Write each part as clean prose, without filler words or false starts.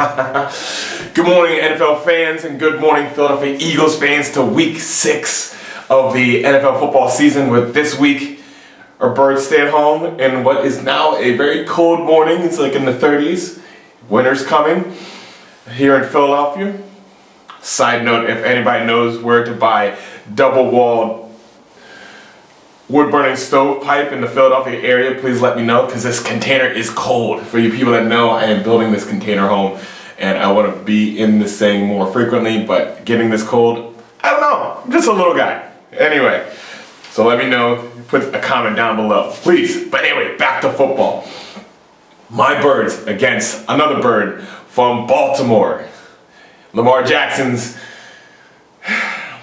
Good morning, NFL fans, and good morning, Philadelphia Eagles fans, to week 6 of the NFL football season. With this week, our birds stay at home in what is now a very cold morning. It's like in the 30s. Winter's coming here in Philadelphia. Side note, if anybody knows where to buy double-walled wood-burning stovepipe in the Philadelphia area, please let me know, because this container is cold. For you people that know, I am building this container home, and I want to be in this thing more frequently, but getting this cold, I don't know. I'm just a little guy. Anyway, so let me know. Put a comment down below, please. But anyway, back to football. My birds against another bird from Baltimore. Lamar Jackson's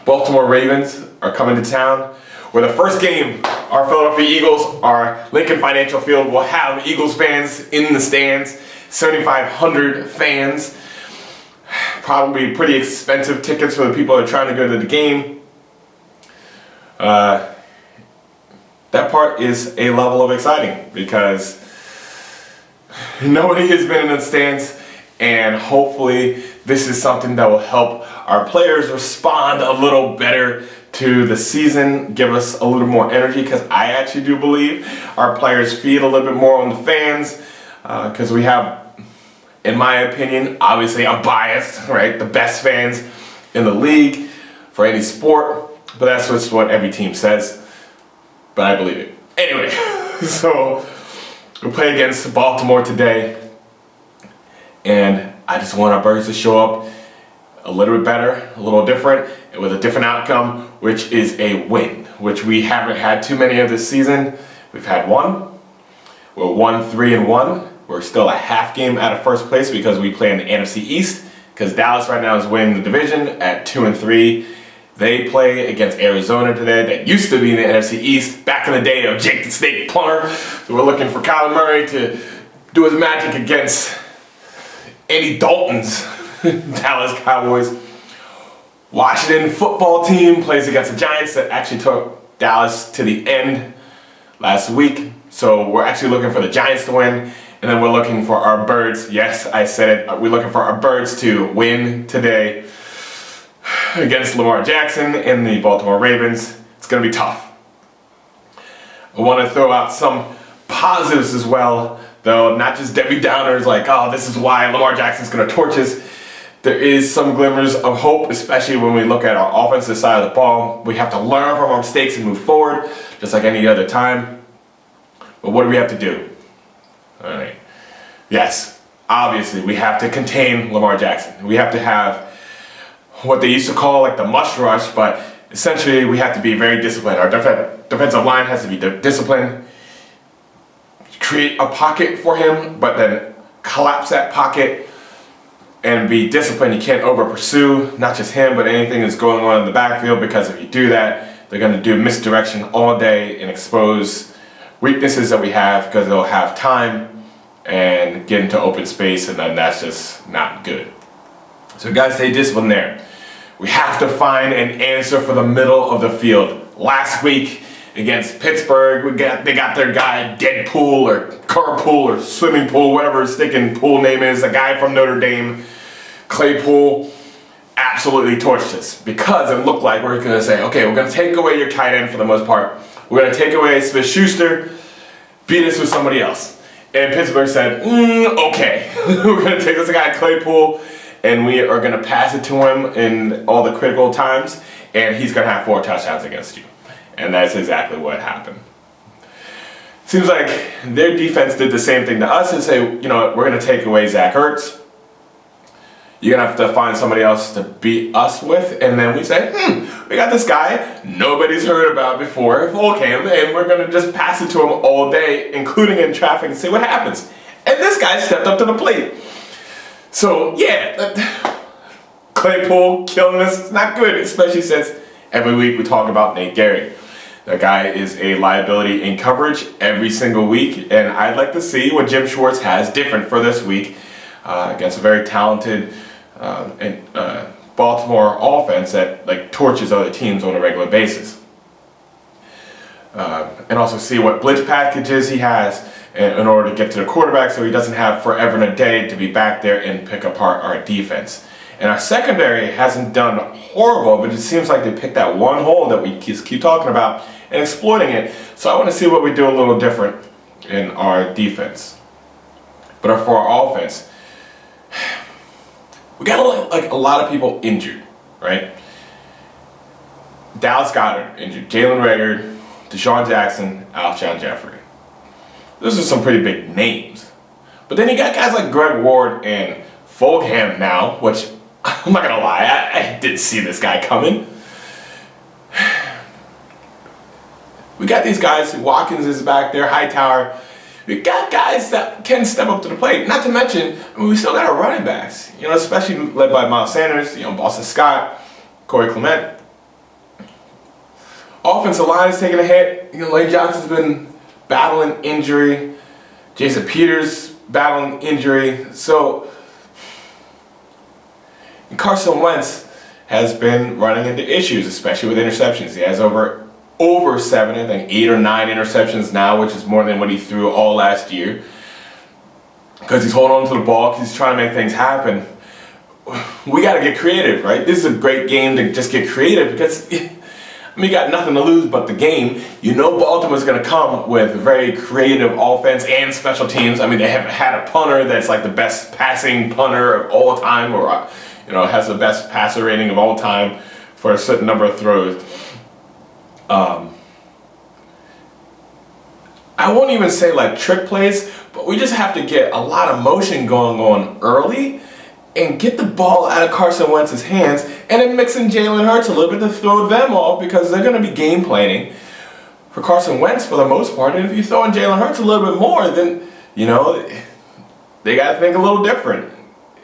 Baltimore Ravens are coming to town. Where the first game, our Philadelphia Eagles, our Lincoln Financial Field, will have Eagles fans in the stands, 7,500 fans. Probably pretty expensive tickets for the people that are trying to go to the game. That part is a level of exciting because nobody has been in the stands, and hopefully this is something that will help our players respond a little better to the season, give us a little more energy, because I actually do believe our players feed a little bit more on the fans, because we have, in my opinion, obviously I'm biased, right, the best fans in the league for any sport, but that's just what every team says, but I believe it. Anyway, so we play against Baltimore today, and I just want our birds to show up a little bit better, a little different, and with a different outcome, which is a win, which we haven't had too many of this season. We've had one. We're 1-3-1. We're still a half game out of first place because we play in the NFC East, because Dallas right now is winning the division at 2-3. They play against Arizona today, that used to be in the NFC East back in the day of Jake the Snake Plummer. So we're looking for Kyler Murray to do his magic against Andy Dalton's Dallas Cowboys. Washington football team plays against the Giants that actually took Dallas to the end last week. So we're actually looking for the Giants to win, and then we're looking for our birds. Yes, I said it. We're looking for our birds to win today against Lamar Jackson and the Baltimore Ravens. It's going to be tough. I want to throw out some positives as well, though, not just Debbie Downers like, oh, this is why Lamar Jackson's going to torch us. There is some glimmers of hope, especially when we look at our offensive side of the ball. We have to learn from our mistakes and move forward, just like any other time. But what do we have to do? All right. Yes, obviously, we have to contain Lamar Jackson. We have to have what they used to call like the mush rush, but essentially we have to be very disciplined. Our defensive line has to be disciplined. Create a pocket for him, but then collapse that pocket and be disciplined. You can't over pursue, not just him, but anything that's going on in the backfield, because if you do that, they're going to do misdirection all day and expose weaknesses that we have, because they'll have time and get into open space, and then that's just not good. So guys, stay disciplined there. We have to find an answer for the middle of the field. Last week against Pittsburgh, they got their guy Deadpool or Carpool or Swimming Pool, whatever his sticking pool name is, a guy from Notre Dame, Claypool, absolutely torched us, because it looked like we're going to say, okay, we're going to take away your tight end for the most part. We're going to take away Smith-Schuster, beat us with somebody else. And Pittsburgh said, okay, we're going to take this guy Claypool, and we are going to pass it to him in all the critical times, and he's going to have 4 touchdowns against you. And that's exactly what happened. Seems like their defense did the same thing to us and say, you know, we're going to take away Zach Ertz. You're going to have to find somebody else to beat us with. And then we say, we got this guy nobody's heard about before, Volcam, and we're going to just pass it to him all day, including in traffic, and see what happens. And this guy stepped up to the plate. So, yeah, Claypool killing us, it's not good, especially since every week we talk about Nate Gary. That guy is a liability in coverage every single week, and I'd like to see what Jim Schwartz has different for this week against a very talented Baltimore offense that like torches other teams on a regular basis. And also see what blitz packages he has, in order to get to the quarterback, so he doesn't have forever and a day to be back there and pick apart our defense. And our secondary hasn't done horrible, but it seems like they picked that one hole that we just keep talking about and exploiting it. So I want to see what we do a little different in our defense. But for our offense, we got like a lot of people injured, right? Dallas Goedert injured, Jalen Reagor, Deshaun Jackson, Alshon Jeffrey. Those are some pretty big names. But then you got guys like Greg Ward and Fulgham now, which I'm not gonna lie, I didn't see this guy coming. We got these guys, Watkins is back there, Hightower. We got guys that can step up to the plate. Not to mention, we still got our running backs, especially led by Miles Sanders, Boston Scott, Corey Clement. Offensive line is taking a hit. Lane Johnson's been battling injury. Jason Peters battling injury. So Carson Wentz has been running into issues, especially with interceptions. He has over 7, I think 8 or 9 interceptions now, which is more than what he threw all last year. Because he's holding on to the ball, because he's trying to make things happen. We got to get creative, right? This is a great game to just get creative, because you got nothing to lose but the game. Baltimore's going to come with a very creative offense and special teams. They have had a punter that's like the best passing punter of all time, or has the best passer rating of all time for a certain number of throws. I won't even say like trick plays, but we just have to get a lot of motion going on early and get the ball out of Carson Wentz's hands, and then mix in Jalen Hurts a little bit to throw them off, because they're going to be game planning for Carson Wentz for the most part. And if you throw in Jalen Hurts a little bit more, then, they got to think a little different.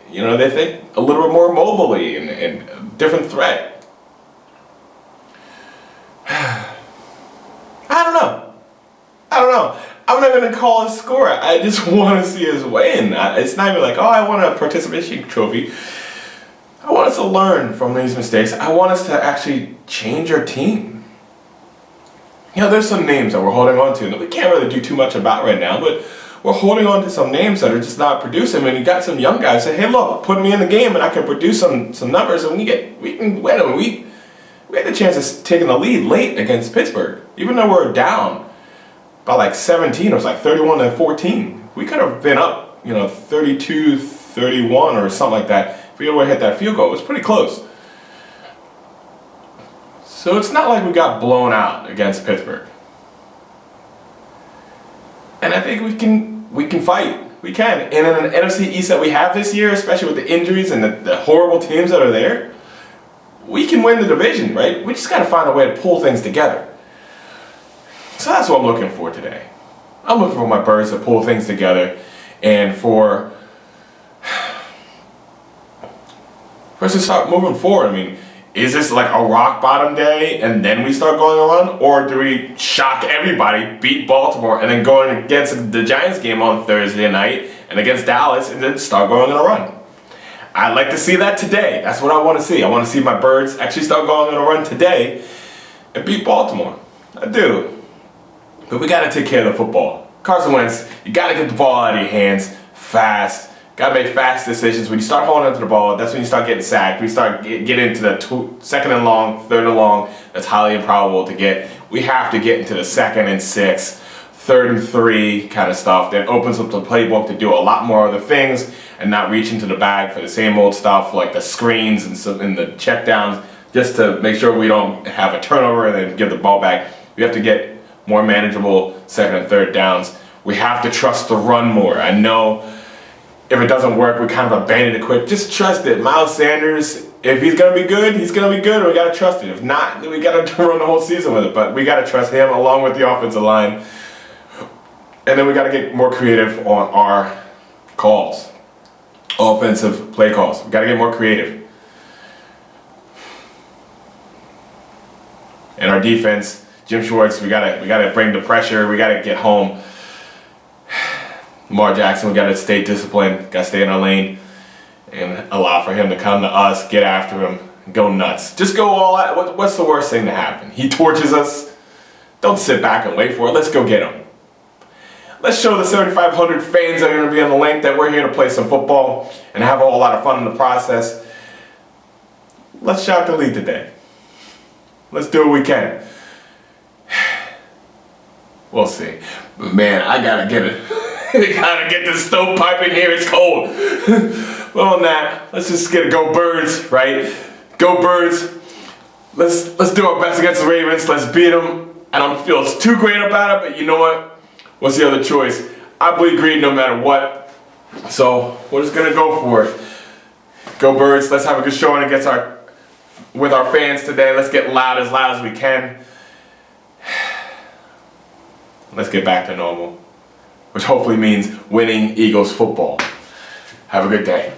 They think a little bit more mobily and a different threat. I don't know. I'm not going to call a score. I just want to see us win. It's not even like, I want a participation trophy. I want us to learn from these mistakes. I want us to actually change our team. There's some names that we're holding on to that we can't really do too much about right now, but we're holding on to some names that are just not producing. And you got some young guys say, hey, look, put me in the game and I can produce some numbers, and we can win. We had the chance of taking the lead late against Pittsburgh, even though we're down by like 17. It was like 31-14. We could have been up, 32-31 or something like that. If we would have hit that field goal, it was pretty close. So it's not like we got blown out against Pittsburgh. And I think we can fight. We can. And in an NFC East that we have this year, especially with the injuries and the horrible teams that are there, we can win the division, right? We just got to find a way to pull things together. So that's what I'm looking for today. I'm looking for my Birds to pull things together, and for us to start moving forward. Is this like a rock bottom day and then we start going on? Or do we shock everybody, beat Baltimore, and then go in against the Giants game on Thursday night and against Dallas and then start going on a run? I'd like to see that today. That's what I want to see. I want to see my Birds actually start going on a run today and beat Baltimore. I do. But we got to take care of the football. Carson Wentz, you got to get the ball out of your hands fast. Got to make fast decisions. When you start holding onto the ball, that's when you start getting sacked. We start get into the second and long, third and long. That's highly improbable to get. We have to get into the 2nd and 6, 3rd and 3 kind of stuff. That opens up the playbook to do a lot more other things and not reach into the bag for the same old stuff like the screens and the checkdowns, just to make sure we don't have a turnover and then give the ball back. We have to get more manageable 2nd and 3rd downs. We have to trust the run more. I know if it doesn't work, we kind of abandon it quick. Just trust it. Miles Sanders, if he's going to be good, he's going to be good, and we got to trust it. If not, then we got to run the whole season with it. But we got to trust him along with the offensive line. And then we got to get more creative on our calls. Offensive play calls. We got to get more creative. And our defense, Jim Schwartz, we gotta bring the pressure. We gotta get home. Lamar Jackson, we gotta stay disciplined. Gotta stay in our lane and allow for him to come to us, get after him, go nuts. Just go all out. What's the worst thing to happen? He torches us. Don't sit back and wait for it. Let's go get him. let's show the 7,500 fans that are going to be on the link that we're here to play some football and have a whole lot of fun in the process. Let's shout the lead today. Let's do what we can. We'll see. But man, I gotta get it. I gotta get this stovepipe in here, it's cold. Well, on that, let's just get a go Birds, right? Go Birds. Let's do our best against the Ravens. Let's beat them. I don't feel too great about it, but you know what? What's the other choice? I bleed green no matter what. So we're just gonna go for it. Go Birds. Let's have a good showing with our fans today. Let's get loud as we can. Let's get back to normal, which hopefully means winning Eagles football. Have a good day.